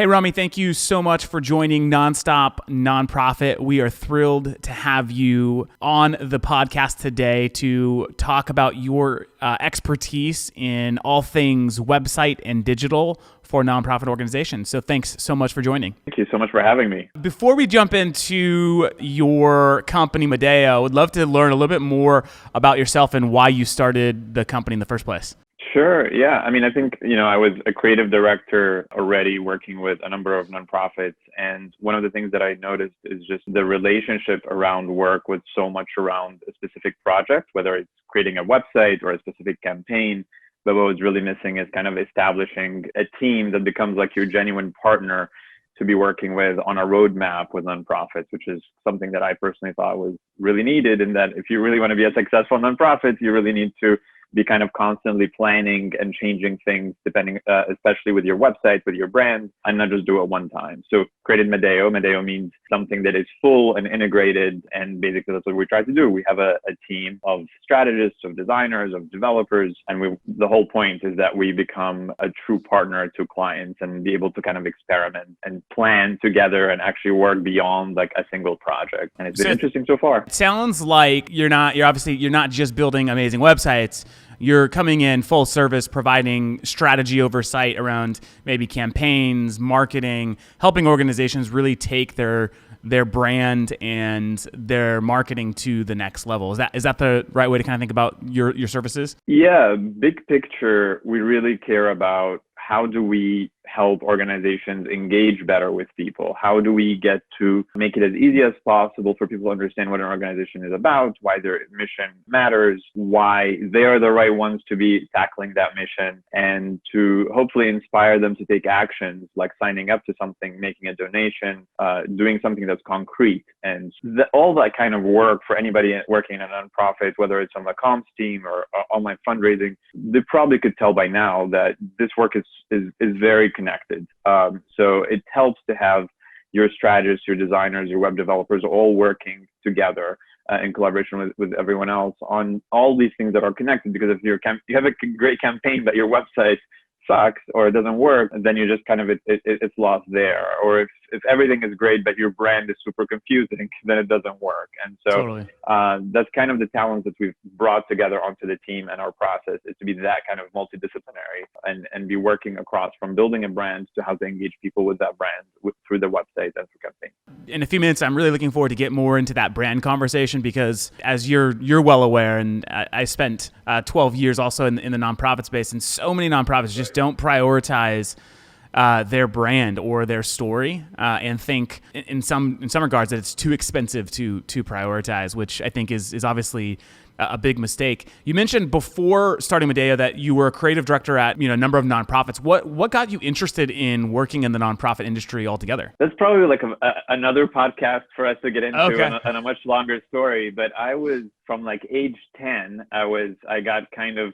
Hey, Ramy, thank you so much for joining Nonstop Nonprofit. We are thrilled to have you on the podcast today to talk about your expertise in all things website and digital for nonprofit organizations. So thanks so much for joining. Thank you so much for having me. Before we jump into your company, Medeo, I would love to learn a little bit more about yourself and why you started the company in the first place. Sure. Yeah. I mean, I think, I was a creative director already working with a number of nonprofits. And one of the things that I noticed is just the relationship around work was so much around a specific project, whether it's creating a website or a specific campaign. But what was really missing is kind of establishing a team that becomes like your genuine partner to be working with on a roadmap with nonprofits, which is something that I personally thought was really needed. And that if you really want to be a successful nonprofit, you really need to be kind of constantly planning and changing things depending, especially with your website, with your brand, and not just do it one time. So created Medeo. Medeo means something that is full and integrated. And basically that's what we try to do. We have a team of strategists, of designers, of developers. And the whole point is that we become a true partner to clients and be able to kind of experiment and plan together and actually work beyond like a single project. And it's been interesting so far. It sounds like you're not just building amazing websites. You're coming in full service, providing strategy oversight around maybe campaigns, marketing, helping organizations really take their brand and their marketing to the next level. Is that the right way to kind of think about your services? Yeah, big picture, we really care about how do we help organizations engage better with people? How do we get to make it as easy as possible for people to understand what an organization is about, why their mission matters, why they are the right ones to be tackling that mission, and to hopefully inspire them to take actions like signing up to something, making a donation, doing something that's concrete. And all that kind of work for anybody working in a nonprofit, whether it's on the comms team or online fundraising, they probably could tell by now that this work is very connected. So it helps to have your strategists, your designers, your web developers all working together in collaboration with everyone else on all these things that are connected. Because if you have a great campaign but your website sucks or it doesn't work, then you just kind of it's lost there. Or if everything is great but your brand is super confusing, then it doesn't work. And so Totally. That's kind of the talents that we've brought together onto the team, and our process is to be that kind of multidisciplinary and be working across from building a brand to how to engage people with that brand through the website and through campaigns. In a few minutes, I'm really looking forward to get more into that brand conversation because, as you're well aware, and I spent 12 years also in the nonprofit space, and so many nonprofits just don't prioritize their brand or their story, and think in some regards that it's too expensive to prioritize, which I think is obviously a big mistake. You mentioned before starting Medeo that you were a creative director at a number of nonprofits. What got you interested in working in the nonprofit industry altogether? That's probably like another podcast for us to get into, okay. and a much longer story. But I was from like age 10. I got kind of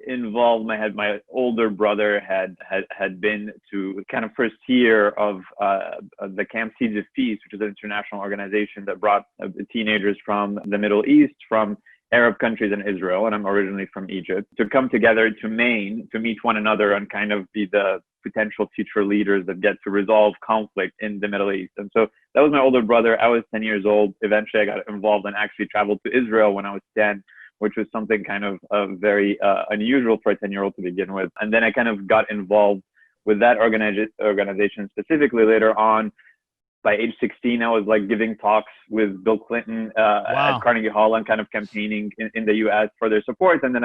involved. My older brother had been to kind of first year of the Camp Seeds of Peace, which is an international organization that brought teenagers from the Middle East, from Arab countries and Israel, and I'm originally from Egypt, to come together to Maine to meet one another and kind of be the potential future leaders that get to resolve conflict in the Middle East. And so that was my older brother. I was 10 years old. Eventually I got involved and actually traveled to Israel when I was 10, which was something kind of very unusual for a 10-year-old to begin with. And then I kind of got involved with that organization specifically later on. By age 16, I was like giving talks with Bill Clinton at Carnegie Hall and kind of campaigning in the U.S. for their support. And then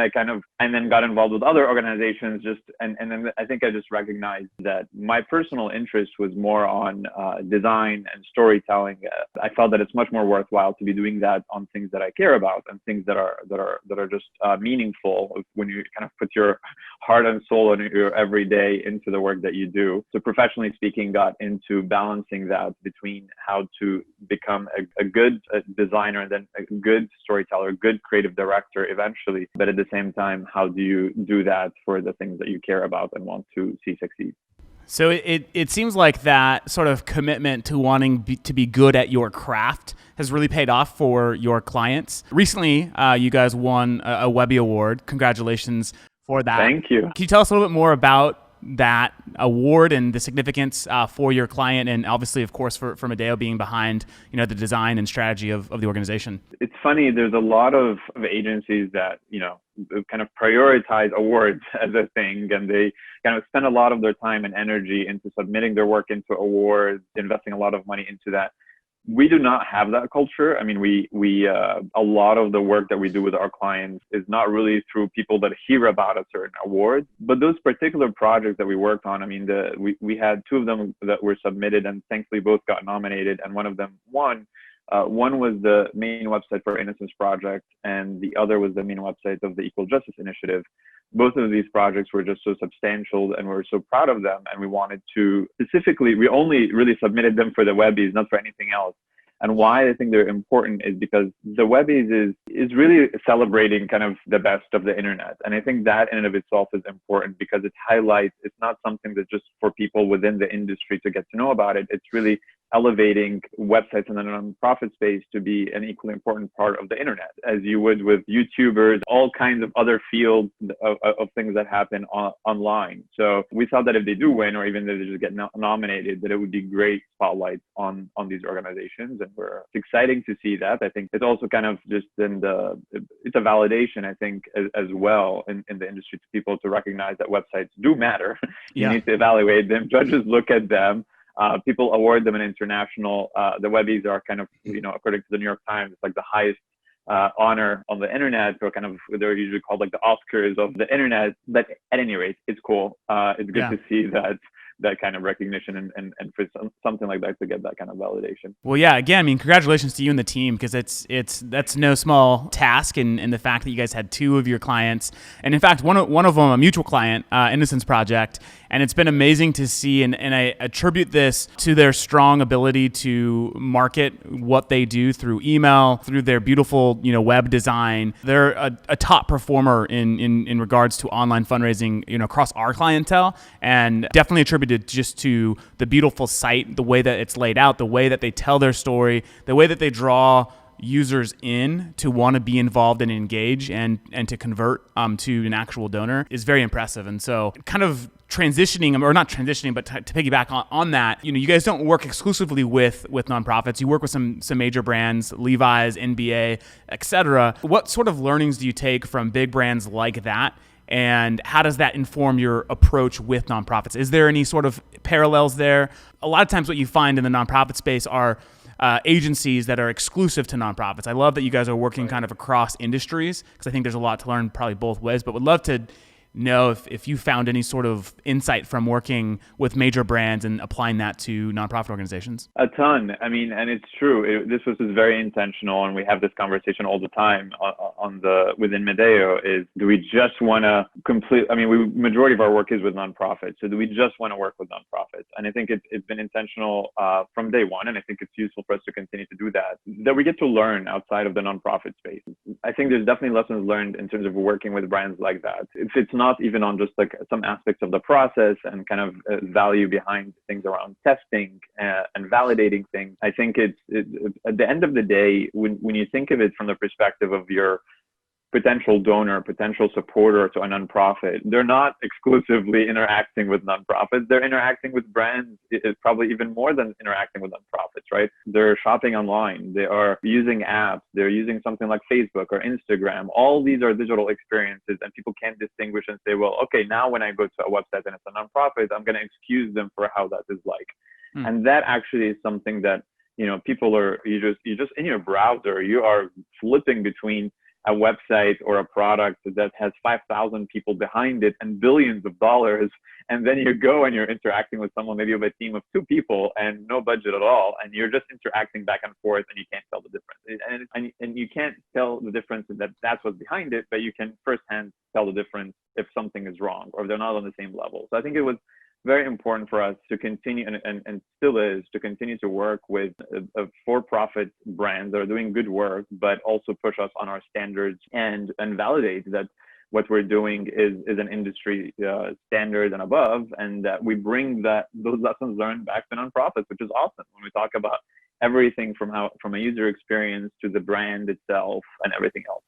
then got involved with other organizations. And then I think I just recognized that my personal interest was more on design and storytelling. I felt that it's much more worthwhile to be doing that on things that I care about and things that are just meaningful when you kind of put your heart and soul and your every day into the work that you do. So professionally speaking, got into balancing that between how to become a good designer and then a good storyteller, good creative director eventually, but at the same time, how do you do that for the things that you care about and want to see succeed? So it seems like that sort of commitment to wanting to be good at your craft has really paid off for your clients. Recently, you guys won a Webby Award. Congratulations for that. Thank you. Can you tell us a little bit more about that award and the significance for your client, and obviously, of course, for Medeo being behind, the design and strategy of the organization? It's funny. There's a lot of agencies that, kind of prioritize awards as a thing, and they kind of spend a lot of their time and energy into submitting their work into awards, investing a lot of money into that. We do not have that culture. I mean, we a lot of the work that we do with our clients is not really through people that hear about a certain award, but those particular projects that we worked on. I mean, we had two of them that were submitted, and thankfully both got nominated, and one of them won. One was the main website for Innocence Project, and the other was the main website of the Equal Justice Initiative. Both of these projects were just so substantial, and we're so proud of them. And we wanted to specifically, we only really submitted them for the Webbies, not for anything else. And why I think they're important is because the Webbies is really celebrating kind of the best of the internet. And I think that in and of itself is important because it highlights, it's not something that's just for people within the industry to get to know about it. It's really elevating websites in the nonprofit space to be an equally important part of the internet, as you would with YouTubers, all kinds of other fields of things that happen online. So we thought that if they do win, or even if they just get nominated, that it would be great spotlights on these organizations. And it's exciting to see that. I think it's also kind of just it's a validation, I think, as well in the industry, to people to recognize that websites do matter. You need to evaluate them. Judges look at them. People award them an international. The Webbies are kind of, according to the New York Times, it's like the highest honor on the internet, or kind of, they're usually called like the Oscars of the internet. But at any rate, it's cool. It's good to see that kind of recognition, and for something like that to get that kind of validation. Well, yeah, again, I mean, congratulations to you and the team, because that's no small task, and the fact that you guys had two of your clients, and in fact, one of them, a mutual client, Innocence Project, and it's been amazing to see, and I attribute this to their strong ability to market what they do through email, through their beautiful, web design. They're a top performer in regards to online fundraising, across our clientele, and definitely attributed just to the beautiful site, the way that it's laid out, the way that they tell their story, the way that they draw users in to want to be involved and engage and to convert to an actual donor is very impressive. And so kind of transitioning, or not transitioning, but to piggyback on that, you guys don't work exclusively with nonprofits. You work with some major brands, Levi's, NBA, etc. What sort of learnings do you take from big brands like that? And how does that inform your approach with nonprofits? Is there any sort of parallels there? A lot of times what you find in the nonprofit space are agencies that are exclusive to nonprofits. I love that you guys are working kind of across industries, because I think there's a lot to learn probably both ways, but would love to know if you found any sort of insight from working with major brands and applying that to nonprofit organizations. A ton. I mean, and it's true. This was very intentional, and we have this conversation all the time within Medeo. Is, do we just want to majority of our work is with nonprofits. So do we just want to work with nonprofits? And I think it's been intentional from day one, and I think it's useful for us to continue to do that we get to learn outside of the nonprofit space. I think there's definitely lessons learned in terms of working with brands like that. If it's not even on just like some aspects of the process and kind of value behind things around testing and validating things. I think it's at the end of the day, when you think of it from the perspective of your potential donor, potential supporter to a nonprofit, they're not exclusively interacting with nonprofits. They're interacting with brands, probably even more than interacting with nonprofits, right? They're shopping online. They are using apps. They're using something like Facebook or Instagram. All these are digital experiences, and people can't distinguish and say, well, okay, now when I go to a website and it's a nonprofit, I'm going to excuse them for how that is like. And that actually is something that, people you just in your browser, you are flipping between a website or a product that has 5,000 people behind it and billions of dollars, and then you go and you're interacting with someone, maybe with a team of 2 people and no budget at all, and you're just interacting back and forth, and you can't tell the difference. And you can't tell the difference that's what's behind it, but you can firsthand tell the difference if something is wrong or if they're not on the same level. So I think it was very important for us to continue, and still is, to continue to work with for-profit brands that are doing good work, but also push us on our standards and validate that what we're doing is an industry standard and above, and that we bring those lessons learned back to nonprofits, which is awesome. When we talk about everything from a user experience to the brand itself and everything else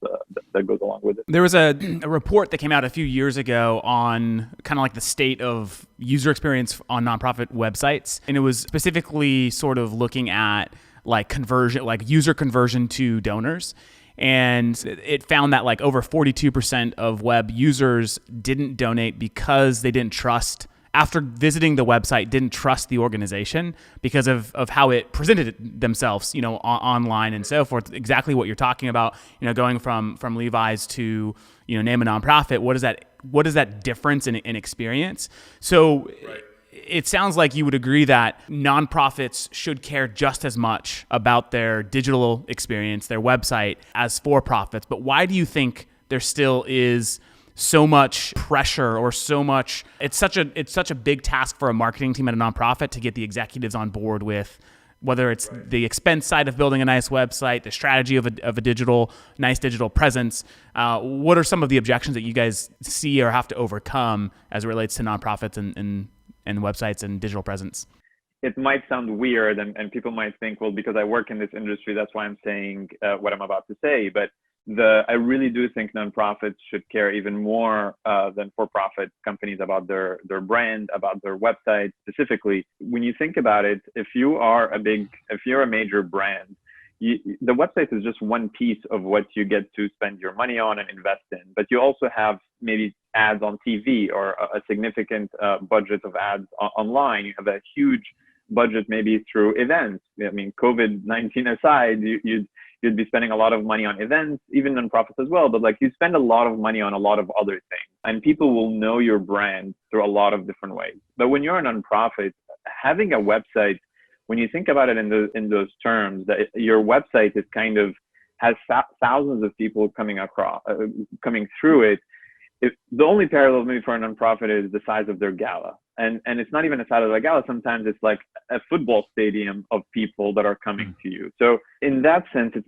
that goes along with it. There was a report that came out a few years ago on kind of like the state of user experience on nonprofit websites. And it was specifically sort of looking at like conversion, like user conversion to donors. And it found that like over 42% of web users didn't donate because they didn't trust, after visiting the website, didn't trust the organization because of how it presented themselves, online and so forth. Exactly what you're talking about, going from Levi's to, name a nonprofit. What is that difference in experience? So right. It sounds like you would agree that nonprofits should care just as much about their digital experience, their website, as for-profits. But why do you think there still is so much pressure or so much? It's such a big task for a marketing team at a nonprofit to get the executives on board with whether it's right. the expense side of building a nice website, the strategy of a nice digital presence. What are some of the objections that you guys see or have to overcome as it relates to nonprofits and websites and digital presence? It might sound weird and people might think, well, because I work in this industry, that's why I'm saying what I'm about to say. But I really do think nonprofits should care even more than for-profit companies about their brand, about their website specifically. When you think about it, if you're a major brand, the website is just one piece of what you get to spend your money on and invest in. But you also have maybe ads on TV or a significant budget of ads online. You have a huge budget maybe through events. I mean, COVID-19 aside, you'd be spending a lot of money on events, even nonprofits as well. But like you spend a lot of money on a lot of other things, and people will know your brand through a lot of different ways. But when you're a nonprofit, having a website, when you think about it in those terms, that your website is kind of has thousands of people coming through it. The only parallel maybe for a nonprofit is the size of their gala. And it's not even a size of the gala. Sometimes it's like a football stadium of people that are coming to you. So in that sense, it's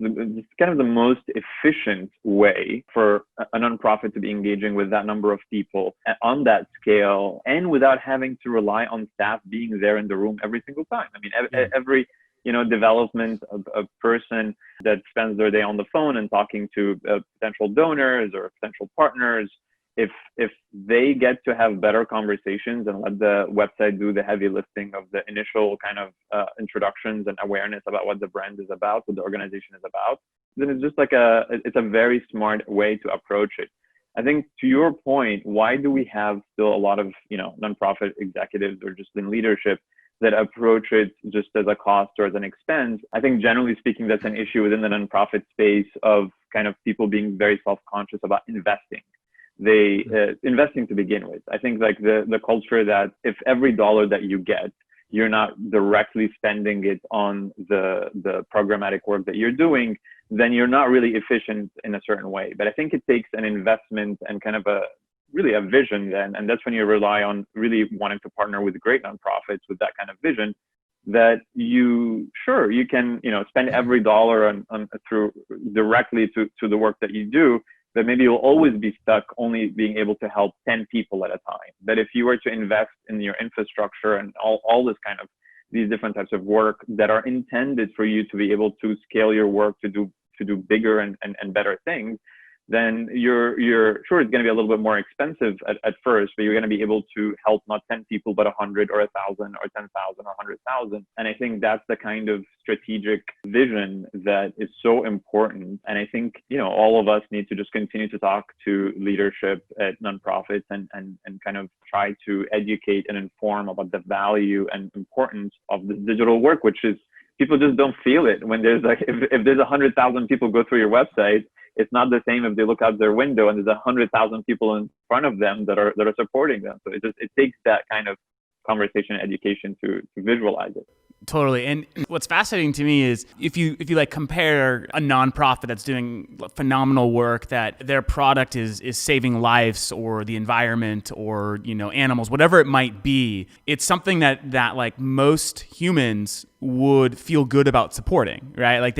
kind of the most efficient way for a nonprofit to be engaging with that number of people on that scale and without having to rely on staff being there in the room every single time. I mean, every development of a person that spends their day on the phone and talking to potential donors or potential partners, if they get to have better conversations and let the website do the heavy lifting of the initial kind of introductions and awareness about what the brand is about, what the organization is about, then it's just like it's a very smart way to approach it. I think to your point, why do we have still a lot of, nonprofit executives or just in leadership that approach it just as a cost or as an expense? I think generally speaking, that's an issue within the nonprofit space of kind of people being very self-conscious about investing. Investing to begin with. I think like the culture that if every dollar that you get, you're not directly spending it on the programmatic work that you're doing, then you're not really efficient in a certain way. But I think it takes an investment and kind of a vision then, and that's when you rely on really wanting to partner with great nonprofits with that kind of vision, that you can spend every dollar on through directly to the work that you do. But maybe you'll always be stuck only being able to help 10 people at a time. But if you were to invest in your infrastructure and all this kind of these different types of work that are intended for you to be able to scale your work to do bigger and better things, then you're sure it's going to be a little bit more expensive at first, but you're going to be able to help not 10 people, but 100 or 1,000 or 10,000 or 100,000. And I think that's the kind of strategic vision that is so important. And I think, all of us need to just continue to talk to leadership at nonprofits and kind of try to educate and inform about the value and importance of the digital work, which is people just don't feel it when there's like, if there's 100,000 people go through your website, it's not the same if they look out their window and there's 100,000 people in front of them that are supporting them. So it takes that kind of conversation and education to visualize it. Totally. And what's fascinating to me is if you like compare a nonprofit that's doing phenomenal work, that their product is saving lives or the environment or, animals, whatever it might be, it's something that like most humans would feel good about supporting, right? Like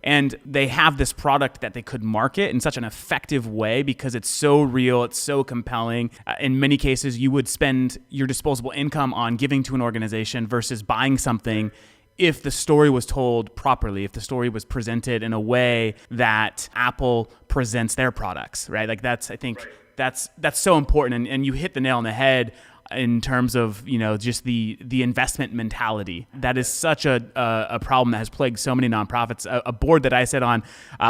and they have this product that they could market in such an effective way because it's so real, it's so compelling. In many cases, you would spend your disposable income on giving to an organization versus buying something if the story was told properly, if the story was presented in a way that Apple presents their products, right? Like I think that's so important. And you hit the nail on the head in terms of, just the investment mentality. That is such a problem that has plagued so many nonprofits. A board that I sit on,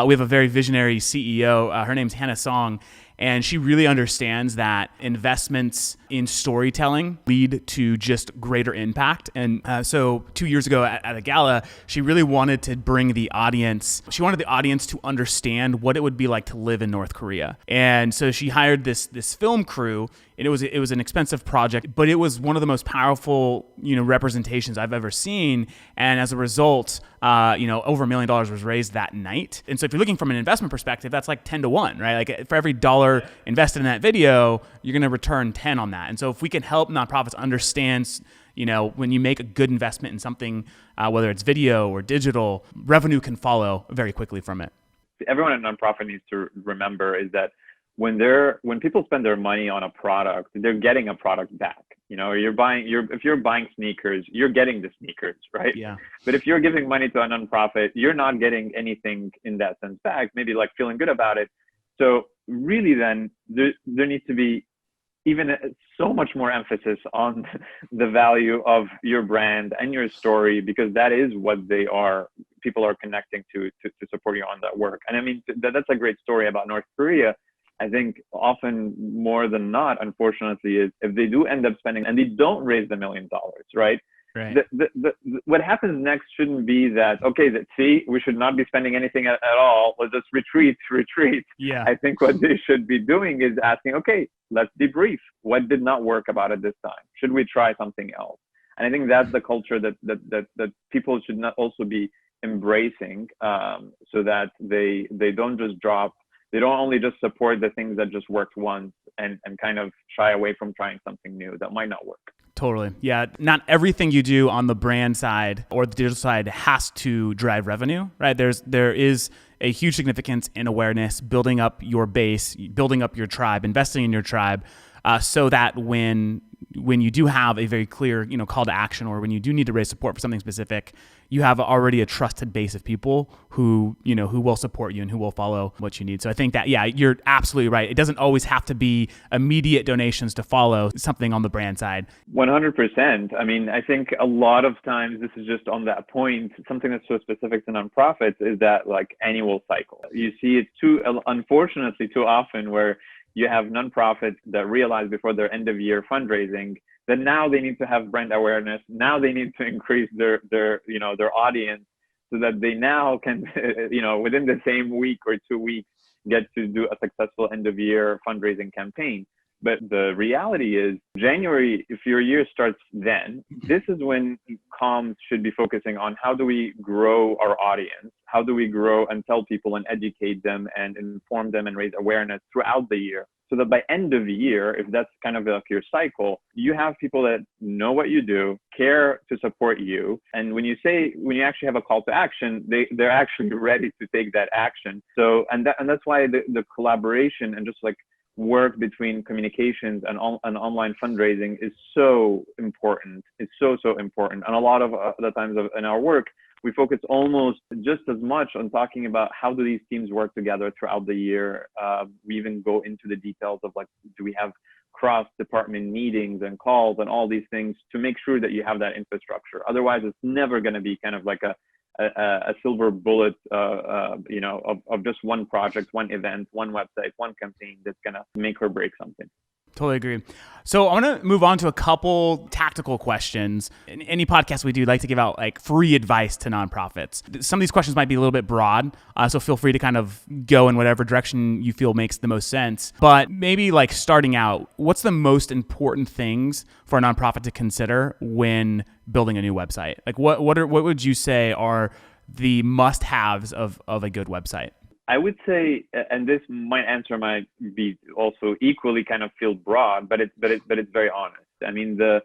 we have a very visionary CEO. Her name's Hannah Song. And she really understands that investments in storytelling lead to just greater impact. And so 2 years ago at a gala, she really wanted to bring the audience. She wanted the audience to understand what it would be like to live in North Korea. And so she hired this film crew. And it was an expensive project, but it was one of the most powerful, representations I've ever seen. And as a result, over $1 million was raised that night. And so if you're looking from an investment perspective, that's like 10 to 1, right? Like for every dollar invested in that video, you're going to return 10 on that. And so if we can help nonprofits understand, when you make a good investment in something, whether it's video or digital, revenue can follow very quickly from it. Everyone at nonprofit needs to remember is that when people spend their money on a product, they're getting a product back. If you're buying sneakers, you're getting the sneakers, right? Yeah. But if you're giving money to a nonprofit, you're not getting anything in that sense back, maybe like feeling good about it. So really then there needs to be even so much more emphasis on the value of your brand and your story, because that is what people are connecting to support you on that work. And I mean, that's a great story about North Korea. I think often more than not, unfortunately, is if they do end up spending and they don't raise the $1 million, right? Right. What happens next shouldn't be that, okay, see, we should not be spending anything at all. Let's just retreat. Yeah. I think what they should be doing is asking, okay, let's debrief. What did not work about it this time? Should we try something else? And I think that's the culture that people should not also be embracing, so that they don't just drop. They don't only just support the things that just worked once and kind of shy away from trying something new that might not work. Totally. Yeah. Not everything you do on the brand side or the digital side has to drive revenue, right? There is a huge significance in awareness, building up your base, building up your tribe, investing in your tribe, so that when you do have a very clear, call to action, or when you do need to raise support for something specific, you have already a trusted base of people who will support you and who will follow what you need. So I think that, yeah, you're absolutely right. It doesn't always have to be immediate donations to follow something on the brand side. 100%. I mean, I think a lot of times this is just on that point, something that's so specific to nonprofits is that like annual cycle. You see it unfortunately too often where you have nonprofits that realize before their end of year fundraising that now they need to have brand awareness. Now they need to increase their audience so that they now can, within the same week or 2 weeks, get to do a successful end of year fundraising campaign. But the reality is January, if your year starts then, this is when comms should be focusing on how do we grow our audience? How do we grow and tell people and educate them and inform them and raise awareness throughout the year? So that by end of the year, if that's kind of like your cycle, you have people that know what you do, care to support you. And when you actually have a call to action, they're actually ready to take that action. So, and that's why the collaboration and just like work between communications and online fundraising is so important. It's so important. And a lot of the times in our work, we focus almost just as much on talking about how do these teams work together throughout the year. We even go into the details of like, do we have cross-department meetings and calls and all these things to make sure that you have that infrastructure. Otherwise, it's never going to be kind of like a silver bullet, of just one project, one event, one website, one campaign that's going to make or break something. Totally agree. So I want to move on to a couple tactical questions. In any podcast we do, like to give out like free advice to nonprofits. Some of these questions might be a little bit broad, so feel free to kind of go in whatever direction you feel makes the most sense. But maybe like starting out, what's the most important things for a nonprofit to consider when building a new website? Like what would you say are the must-haves of a good website? I would say, and this answer might be also equally kind of feel broad, but it's very honest. I mean, the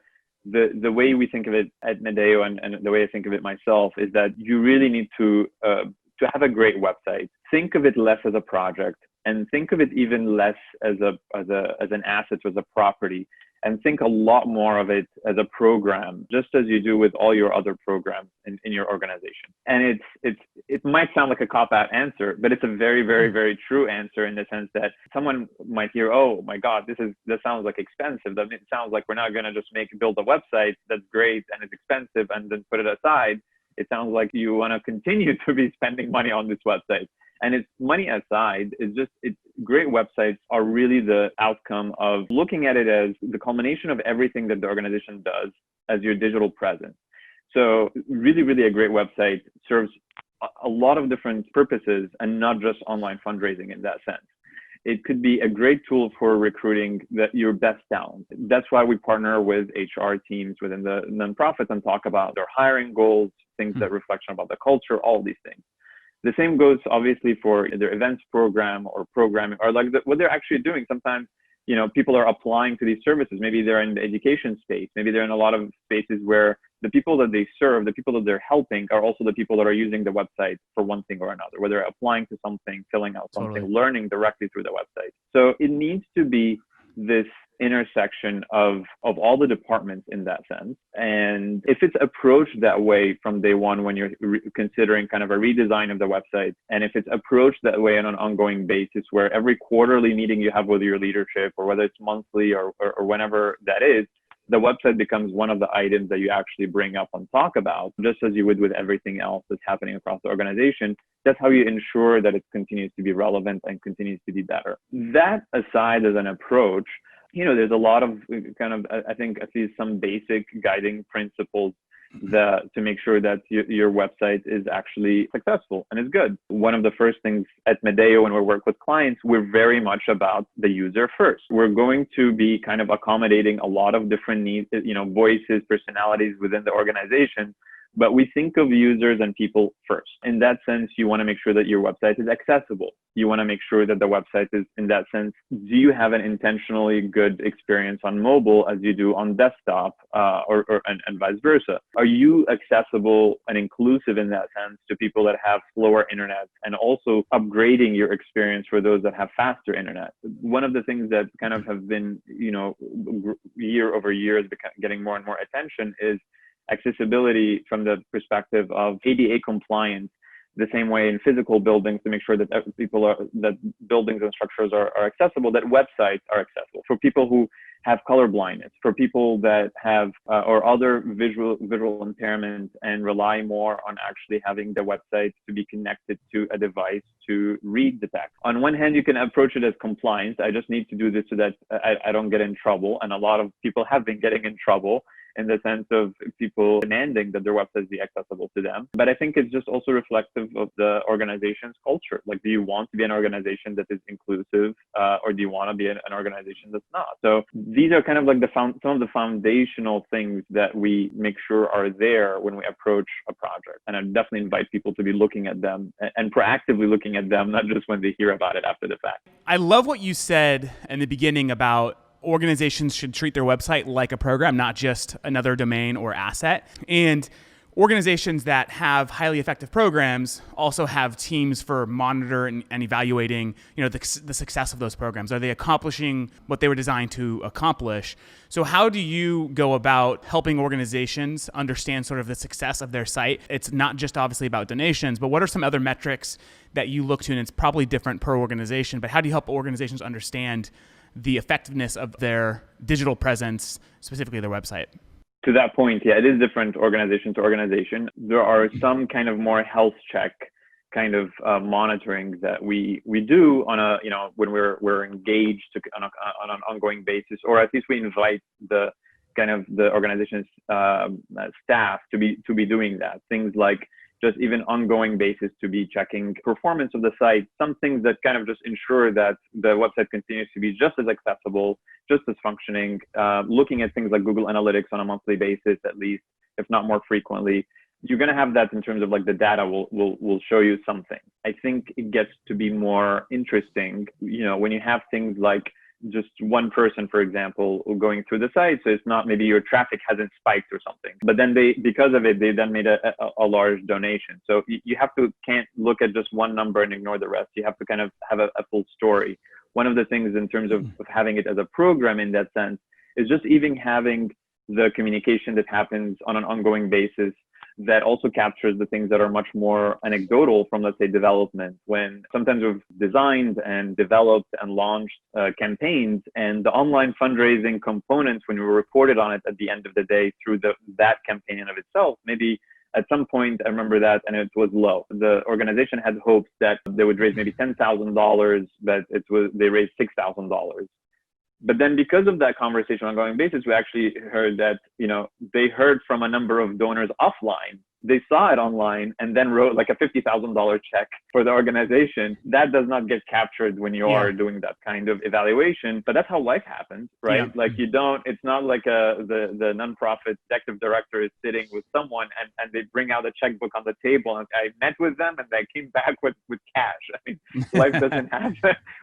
way we think of it at Medeo and the way I think of it myself is that you really need to have a great website. Think of it less as a project. and think of it even less as an asset, as a property, and think a lot more of it as a program, just as you do with all your other programs in your organization. And it might sound like a cop-out answer, but it's a very, very, very true answer, in the sense that someone might hear, oh my God, this sounds like expensive. That it sounds like we're not going to just build a website that's great and it's expensive and then put it aside. It sounds like you want to continue to be spending money on this website. And it's money aside, it's great websites are really the outcome of looking at it as the culmination of everything that the organization does as your digital presence. So really, really a great website serves a lot of different purposes, and not just online fundraising in that sense. It could be a great tool for recruiting your best talent. That's why we partner with HR teams within the nonprofits and talk about their hiring goals, things that reflection about the culture, all these things. The same goes obviously for their events program or programming, or what they're actually doing. Sometimes, people are applying to these services. Maybe they're in the education space. Maybe they're in a lot of spaces where the people that they serve, the people that they're helping, are also the people that are using the website for one thing or another, whether applying to something, filling out something, learning directly through the website. So it needs to be this intersection of all the departments in that sense. And if it's approached that way from day one, when you're considering kind of a redesign of the website, and if it's approached that way on an ongoing basis, where every quarterly meeting you have with your leadership, or whether it's monthly or whenever that is, the website becomes one of the items that you actually bring up and talk about, just as you would with everything else that's happening across the organization. That's how you ensure that it continues to be relevant and continues to be better. That aside as an approach, there's a lot of kind of, I think, at least some basic guiding principles to make sure that your website is actually successful and is good. One of the first things at Medeo when we work with clients, we're very much about the user first. We're going to be kind of accommodating a lot of different needs, voices, personalities within the organization. But we think of users and people first. In that sense, you want to make sure that your website is accessible. You want to make sure that the website is, in that sense, do you have an intentionally good experience on mobile as you do on desktop, and vice versa? Are you accessible and inclusive in that sense to people that have slower internet, and also upgrading your experience for those that have faster internet? One of the things that kind of have been, year over year is getting more and more attention is accessibility from the perspective of ADA compliance, the same way in physical buildings, to make sure that that buildings and structures are accessible, that websites are accessible for people who have color blindness, for people that have or other visual impairments and rely more on actually having the website to be connected to a device to read the text. On one hand, you can approach it as compliance. I just need to do this so that I don't get in trouble. And a lot of people have been getting in trouble in the sense of people demanding that their websites be accessible to them. But I think it's just also reflective of the organization's culture. Like, do you want to be an organization that is inclusive, or do you want to be an organization that's not? So these are kind of like some of the foundational things that we make sure are there when we approach a project. And I definitely invite people to be looking at them and proactively looking at them, not just when they hear about it after the fact. I love what you said in the beginning about organizations should treat their website like a program, not just another domain or asset. And organizations that have highly effective programs also have teams for monitoring and evaluating, the success of those programs. Are they accomplishing what they were designed to accomplish? So how do you go about helping organizations understand sort of the success of their site? It's not just obviously about donations, but what are some other metrics that you look to? And it's probably different per organization, but how do you help organizations understand the effectiveness of their digital presence, specifically their website? To that point, yeah, it is different organization to organization. There are some kind of more health check kind of monitoring that we do on a, when we're engaged on an ongoing basis, or at least we invite the organization's staff to be doing that. Things like just even ongoing basis to be checking performance of the site, some things that kind of just ensure that the website continues to be just as accessible, just as functioning, looking at things like Google Analytics on a monthly basis, at least, if not more frequently. You're going to have that in terms of like the data will show you something. I think it gets to be more interesting, when you have things like just one person, for example, going through the site. So it's not, maybe your traffic hasn't spiked or something, but then because of it, they then made a large donation. So you can't look at just one number and ignore the rest. You have to kind of have a full story. One of the things in terms of having it as a program in that sense is just even having the communication that happens on an ongoing basis that also captures the things that are much more anecdotal from, let's say, development, when sometimes we've designed and developed and launched campaigns, and the online fundraising components, when we reported on it at the end of the day through that campaign in of itself, maybe at some point, I remember that, and it was low. The organization had hopes that they would raise maybe $10,000, but they raised $6,000. But then because of that conversation on an ongoing basis, we actually heard that, they heard from a number of donors offline. They saw it online and then wrote like a $50,000 check for the organization. That does not get captured when you are doing that kind of evaluation, but that's how life happens, right? Yeah. Like it's not like the nonprofit executive director is sitting with someone and they bring out a checkbook on the table and I met with them and they came back with cash. I mean, life doesn't happen,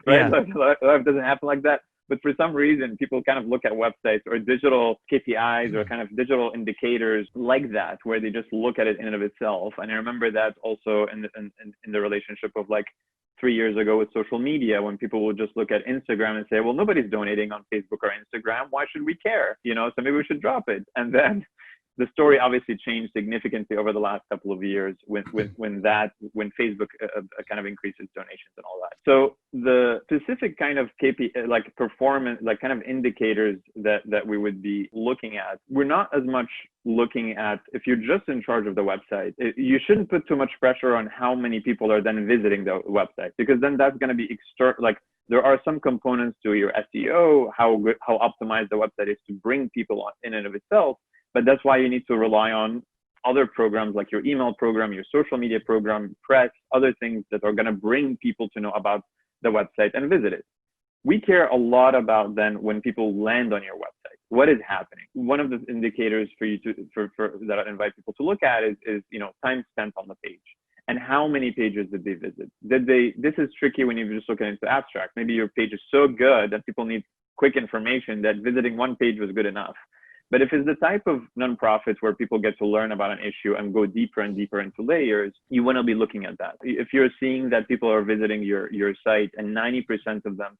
right? Yeah. Life doesn't happen like that. But for some reason, people kind of look at websites or digital KPIs or kind of digital indicators like that, where they just look at it in and of itself. And I remember that also in the relationship of like 3 years ago with social media, when people would just look at Instagram and say, well, nobody's donating on Facebook or Instagram. Why should we care? So maybe we should drop it. And then the story obviously changed significantly over the last couple of years when Facebook kind of increases donations and all that. So the specific kind of like performance, like kind of indicators that we would be looking at, we're not as much looking at, if you're just in charge of the website, you shouldn't put too much pressure on how many people are then visiting the website, because then that's going to be there are some components to your SEO, how optimized the website is to bring people on in and of itself. But that's why you need to rely on other programs like your email program, your social media program, press, other things that are going to bring people to know about the website and visit it. We care a lot about then when people land on your website, what is happening. One of the indicators for you that I invite people to look at is time spent on the page and how many pages did they visit. This is tricky when you're just looking into abstract. Maybe your page is so good that people need quick information that visiting one page was good enough. But if it's the type of nonprofits where people get to learn about an issue and go deeper and deeper into layers, you want to be looking at that. If you're seeing that people are visiting your site and 90% of them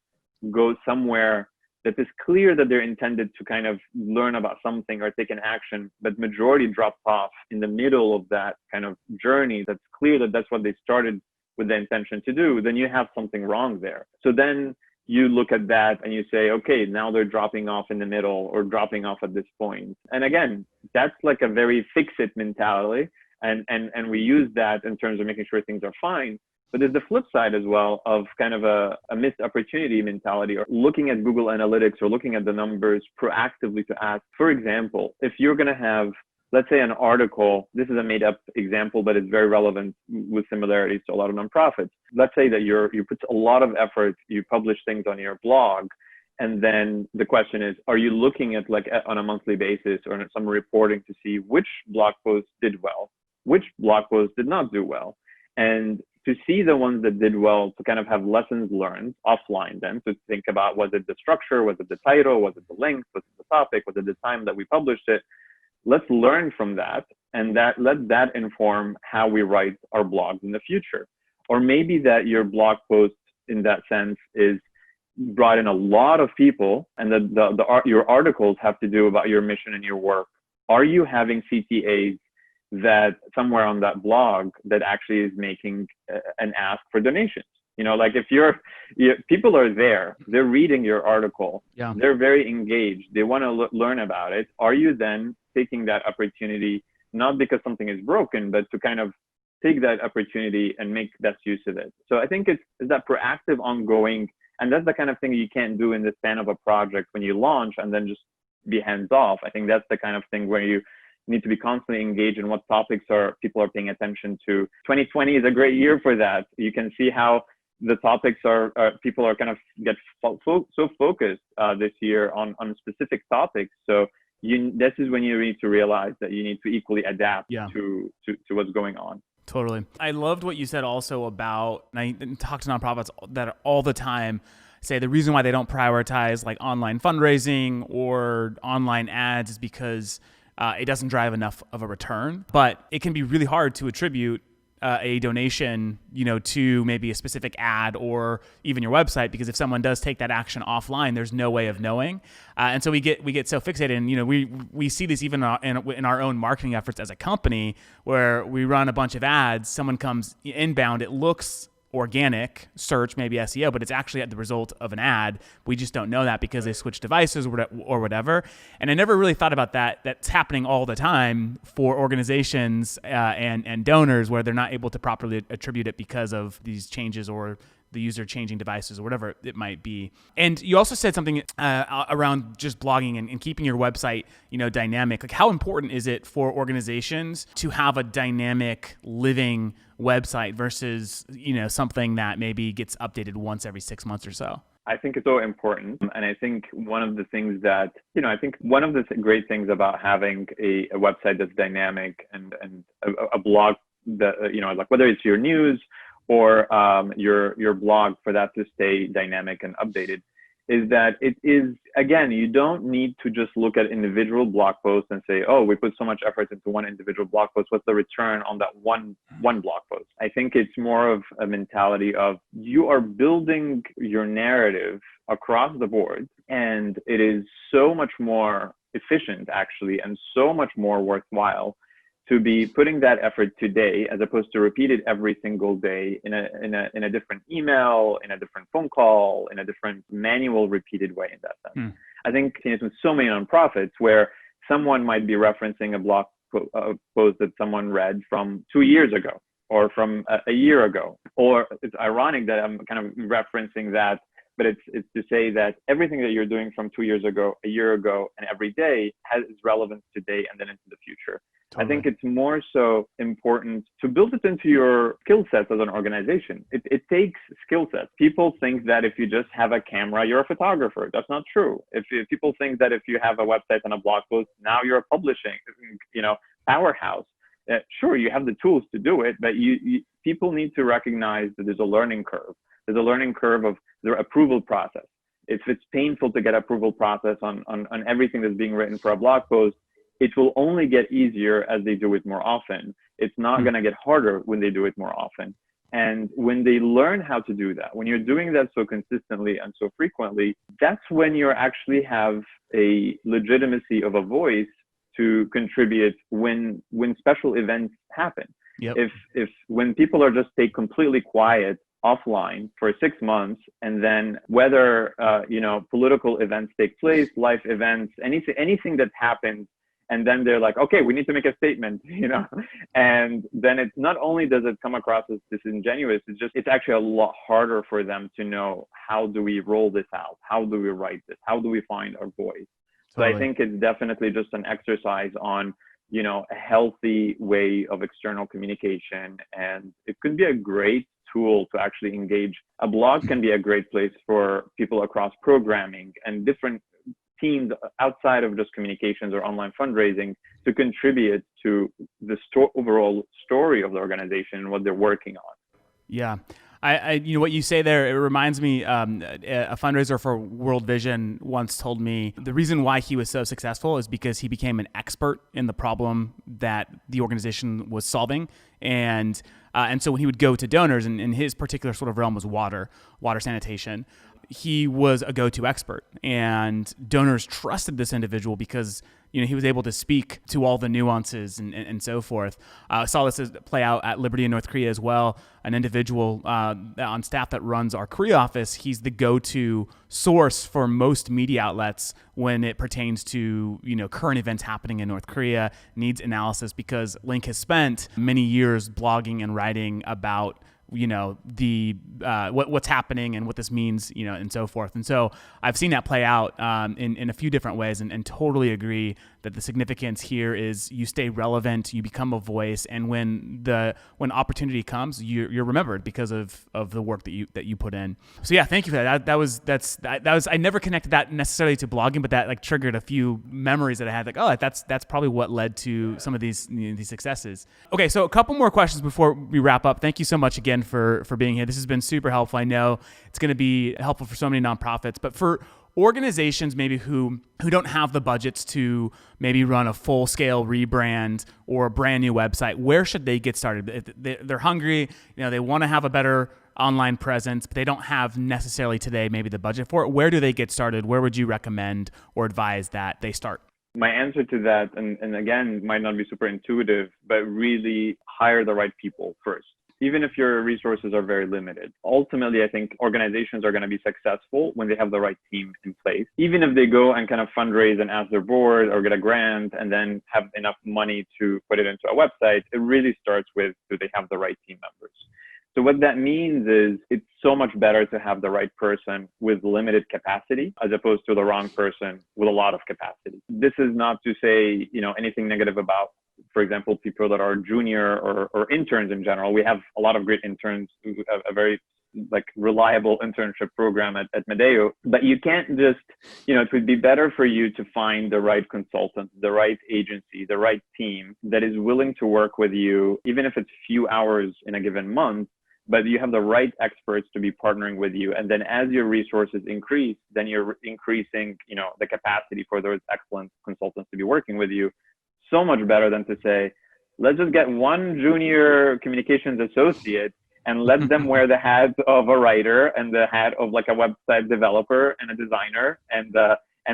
go somewhere that is clear that they're intended to kind of learn about something or take an action, but majority drops off in the middle of that kind of journey, that's clear that that's what they started with the intention to do, then you have something wrong there. So then you look at that and you say, okay, now they're dropping off in the middle or dropping off at this point. And again, that's like a very fix-it mentality. And we use that in terms of making sure things are fine. But there's the flip side as well of kind of a missed opportunity mentality, or looking at Google Analytics or looking at the numbers proactively to ask, for example, if you're going to have, let's say, an article, this is a made up example, but it's very relevant with similarities to a lot of nonprofits. Let's say that you put a lot of effort, you publish things on your blog. And then the question is, are you looking at on a monthly basis or some reporting to see which blog posts did well, which blog posts did not do well? And to see the ones that did well, to kind of have lessons learned offline then, to think about, was it the structure, was it the title, was it the length, was it the topic, was it the time that we published it? Let's learn from that, and let that inform how we write our blogs in the future. Or maybe that your blog post in that sense is brought in a lot of people, and your articles have to do about your mission and your work. Are you having CTAs that somewhere on that blog that actually is making an ask for donations? Like if people are there, they're reading your article, they're very engaged, they want to learn about it. Are you then taking that opportunity, not because something is broken, but to kind of take that opportunity and make best use of it? So I think it's that proactive, ongoing, and that's the kind of thing you can't do in the span of a project when you launch and then just be hands off. I think that's the kind of thing where you need to be constantly engaged in what topics people are paying attention to. 2020 is a great year for that. You can see how the topics people are kind of get so focused this year on specific topics. So this is when you need to realize that you need to equally adapt to what's going on. Totally. I loved what you said also about, and I talk to nonprofits that all the time, say the reason why they don't prioritize like online fundraising or online ads is because it doesn't drive enough of a return. But it can be really hard to attribute a donation, to maybe a specific ad or even your website, because if someone does take that action offline, there's no way of knowing. And so we get so fixated, and we see this even in our own marketing efforts as a company, where we run a bunch of ads, someone comes inbound, it looks organic search, maybe SEO, but it's actually the result of an ad. We just don't know that because they switch devices or whatever. And I never really thought about that. That's happening all the time for organizations and donors, where they're not able to properly attribute it because of these changes or the user changing devices or whatever it might be. And you also said something around just blogging and keeping your website, dynamic. Like, how important is it for organizations to have a dynamic, living website versus, something that maybe gets updated once every 6 months or so? I think it's so important. And I think one of the things that, one of the great things about having a website that's dynamic and a blog that, like whether it's your news or your blog, for that to stay dynamic and updated, is that it is, again, you don't need to just look at individual blog posts and say, oh, we put so much effort into one individual blog post, what's the return on that one blog post? I think it's more of a mentality of, you are building your narrative across the board, and it is so much more efficient, actually, and so much more worthwhile to be putting that effort today, as opposed to repeat it every single day in a different email, in a different phone call, in a different manual repeated way, in that sense. I think with so many nonprofits where someone might be referencing a blog post that someone read from 2 years ago or from a year ago, or it's ironic that I'm kind of referencing that, but it's to say that everything that you're doing from 2 years ago, a year ago, and every day has relevance today and then into the future. Totally. I think it's more so important to build it into your skill sets as an organization. It takes skill sets. People think that if you just have a camera, you're a photographer. That's not true. If people think that if you have a website and a blog post, now you're a publishing, powerhouse. Sure, you have the tools to do it, but people need to recognize that there's a learning curve. There's a learning curve of their approval process. If it's painful to get approval process on everything that's being written for a blog post, it will only get easier as they do it more often. It's not going to get harder when they do it more often. And when they learn how to do that, when you're doing that so consistently and so frequently, that's when you actually have a legitimacy of a voice to contribute when special events happen. Yep. If when people are just stay completely quiet offline for 6 months, and then whether political events take place, life events, anything that happens, and then they're like, okay, we need to make a statement, and then it's not only does it come across as disingenuous, it's actually a lot harder for them to know, how do we roll this out? How do we write this? How do we find our voice? So I think it's definitely just an exercise on, a healthy way of external communication. And it could be a great tool to actually engage. A blog can be a great place for people across programming and different teams outside of just communications or online fundraising to contribute to the overall story of the organization and what they're working on. Yeah. I what you say there, it reminds me, a fundraiser for World Vision once told me the reason why he was so successful is because he became an expert in the problem that the organization was solving. And so when he would go to donors, and his particular sort of realm was water sanitation, he was a go-to expert, and donors trusted this individual because he was able to speak to all the nuances and so forth. I saw this play out at Liberty in North Korea as well. An individual on staff that runs our Korea office, he's the go-to source for most media outlets when it pertains to current events happening in North Korea, needs analysis, because Link has spent many years blogging and writing about what's happening and what this means, and so forth. And so I've seen that play out in a few different ways, and totally agree that the significance here is you stay relevant, you become a voice, and when opportunity comes, you're remembered because of the work that you put in. So yeah, thank you for that. That was I never connected that necessarily to blogging, but that like triggered a few memories that I had. Like, oh, that's probably what led to some of these these successes. Okay, so a couple more questions before we wrap up. Thank you so much again for being here. This has been super helpful. I know it's going to be helpful for so many nonprofits, but for organizations maybe who don't have the budgets to maybe run a full-scale rebrand or a brand new website, where should they get started? They're hungry, they want to have a better online presence, but they don't have necessarily today maybe the budget for it. Where do they get started? Where would you recommend or advise that they start? My answer to that, and again, might not be super intuitive, but really hire the right people first. Even if your resources are very limited. Ultimately, I think organizations are going to be successful when they have the right team in place. Even if they go and kind of fundraise and ask their board or get a grant and then have enough money to put it into a website, it really starts with, do they have the right team members? So what that means is it's so much better to have the right person with limited capacity as opposed to the wrong person with a lot of capacity. This is not to say, anything negative about, for example, people that are junior or interns in general. We have a lot of great interns, a very reliable internship program at Medeo, but you can't just, it would be better for you to find the right consultant, the right agency, the right team that is willing to work with you, even if it's few hours in a given month, but you have the right experts to be partnering with you. And then as your resources increase, then you're increasing, the capacity for those excellent consultants to be working with you. So much better than to say, let's just get one junior communications associate and let them wear the hat of a writer and the hat of like a website developer and a designer. And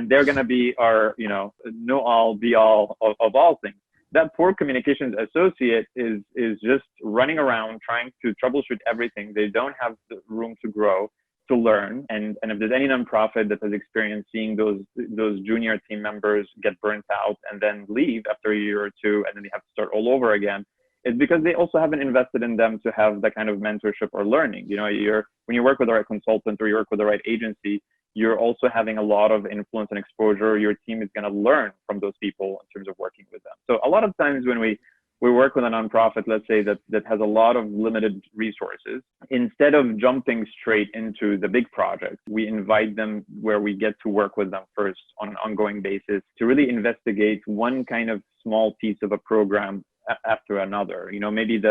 they're going to be our, know all, be all of all things. That poor communications associate is just running around trying to troubleshoot everything. They don't have the room to grow, to learn. And if there's any nonprofit that has experienced seeing those junior team members get burnt out and then leave after a year or two, and then they have to start all over again, it's because they also haven't invested in them to have the kind of mentorship or learning. When you work with the right consultant or you work with the right agency, you're also having a lot of influence and exposure. Your team is going to learn from those people in terms of working with them. So a lot of times when we work with a nonprofit, let's say that has a lot of limited resources, instead of jumping straight into the big project, we invite them where we get to work with them first on an ongoing basis to really investigate one kind of small piece of a program after another. Maybe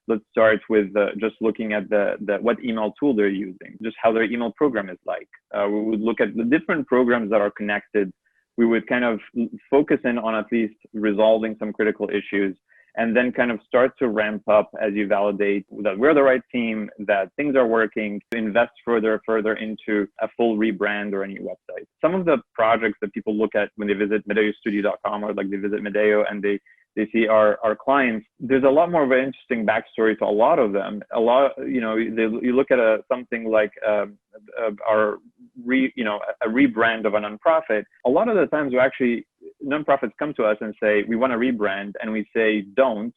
let's start with just looking at what email tool they're using, just how their email program is like. We would look at the different programs that are connected. We would kind of focus in on at least resolving some critical issues, and then kind of start to ramp up as you validate that we're the right team, that things are working, to invest further into a full rebrand or a new website. Some of the projects that people look at when they visit medeostudio.com, or like they visit Medeo and they see our clients, there's a lot more of an interesting backstory to a lot of them. You look at something like a rebrand of a nonprofit. A lot of the times nonprofits come to us and say, we want to rebrand, and we say, don't.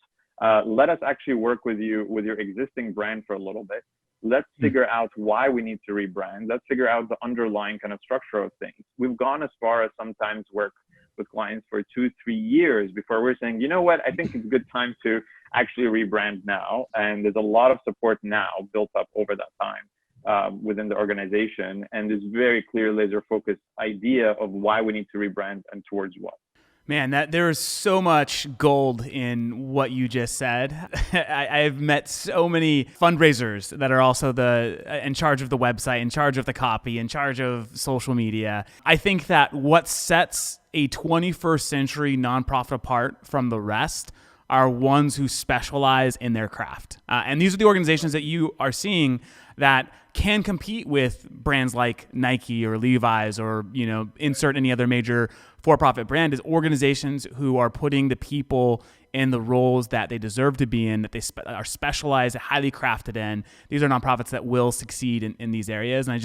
Let us actually work with you with your existing brand for a little bit. Let's figure out why we need to rebrand. Let's figure out the underlying kind of structure of things. We've gone as far as sometimes work with clients for 2-3 years before we're saying, you know what, I think it's a good time to actually rebrand now. And there's a lot of support now built up over that time within the organization. And there's very clear laser focused idea of why we need to rebrand and towards what. Man, there is so much gold in what you just said. I've met so many fundraisers that are also in charge of the website, in charge of the copy, in charge of social media. I think that what sets a 21st century nonprofit apart from the rest are ones who specialize in their craft. And these are the organizations that you are seeing that can compete with brands like Nike or Levi's or, insert any other major for-profit brand, is organizations who are putting the people in the roles that they deserve to be in, that they are specialized, highly crafted in. These are nonprofits that will succeed in these areas. And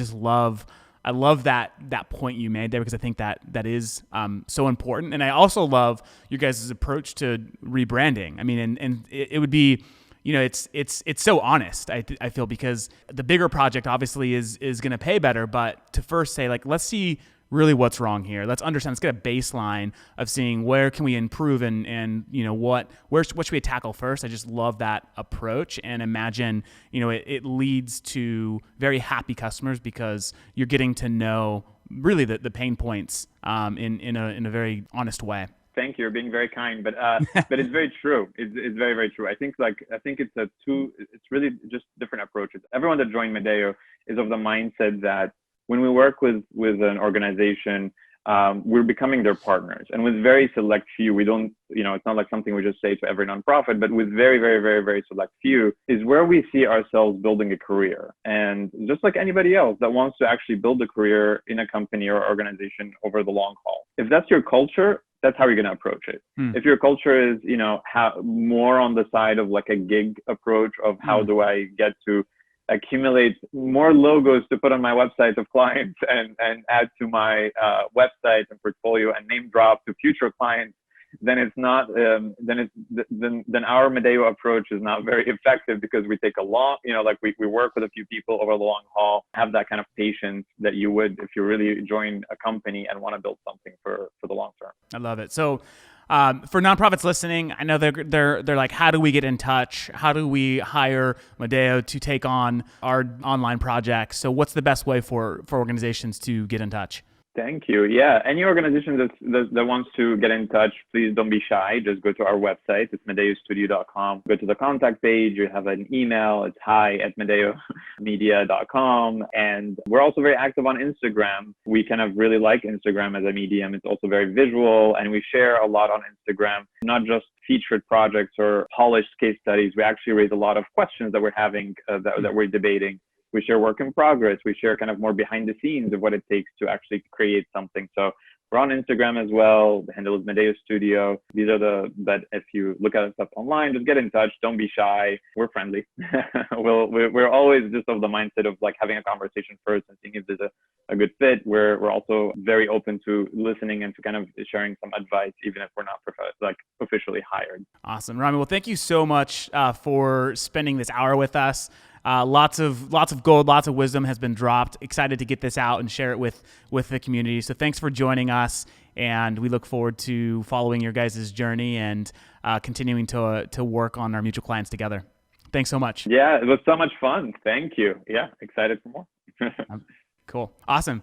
I love that point you made there, because I think that is so important. And I also love your guys' approach to rebranding. I mean, and it would be, it's so honest, I feel, because the bigger project obviously is going to pay better, but to first say, like, let's see really what's wrong here. Let's understand, let's get a baseline of seeing where can we improve and what should we tackle first. I just love that approach, and imagine, it leads to very happy customers because you're getting to know really the pain points in a very honest way. Thank you. You're being very kind, but it's very true. It's very, very true. I think it's really just different approaches. Everyone that joined Medeo is of the mindset that when we work with an organization, we're becoming their partners. And with very select few, we don't, it's not like something we just say to every nonprofit, but with very, very, very, very select few is where we see ourselves building a career. And just like anybody else that wants to actually build a career in a company or organization over the long haul, if that's your culture, that's how you're going to approach it. If your culture is, more on the side of like a gig approach of how do I get to accumulate more logos to put on my website of clients and add to my website and portfolio and name drop to future clients, then it's not, then our Medeo approach is not very effective, because we take a long, we work with a few people over the long haul, have that kind of patience that you would if you really join a company and want to build something for the long term. I love it. So for nonprofits listening, I know they're like, how do we get in touch? How do we hire Medeo to take on our online projects? So what's the best way for organizations to get in touch? Thank you. Yeah. Any organization that wants to get in touch, please don't be shy. Just go to our website. It's medeostudio.com. Go to the contact page. You have an email. It's hi@medeomedia.com. And we're also very active on Instagram. We kind of really like Instagram as a medium. It's also very visual, and we share a lot on Instagram, not just featured projects or polished case studies. We actually raise a lot of questions that we're having, that we're debating. We share work in progress. We share kind of more behind the scenes of what it takes to actually create something. So we're on Instagram as well. The handle is Medeo Studio. These are but if you look at stuff online, just get in touch. Don't be shy. We're friendly. We're always just of the mindset of like having a conversation first and seeing if there's a good fit. We're also very open to listening and to kind of sharing some advice, even if we're not officially hired. Awesome, Ramy. Well, thank you so much for spending this hour with us. Lots of gold, lots of wisdom has been dropped. Excited to get this out and share it with the community. So thanks for joining us, and we look forward to following your guys' journey and continuing to work on our mutual clients together. Thanks so much. Yeah, it was so much fun. Thank you. Yeah, excited for more. Cool. Awesome.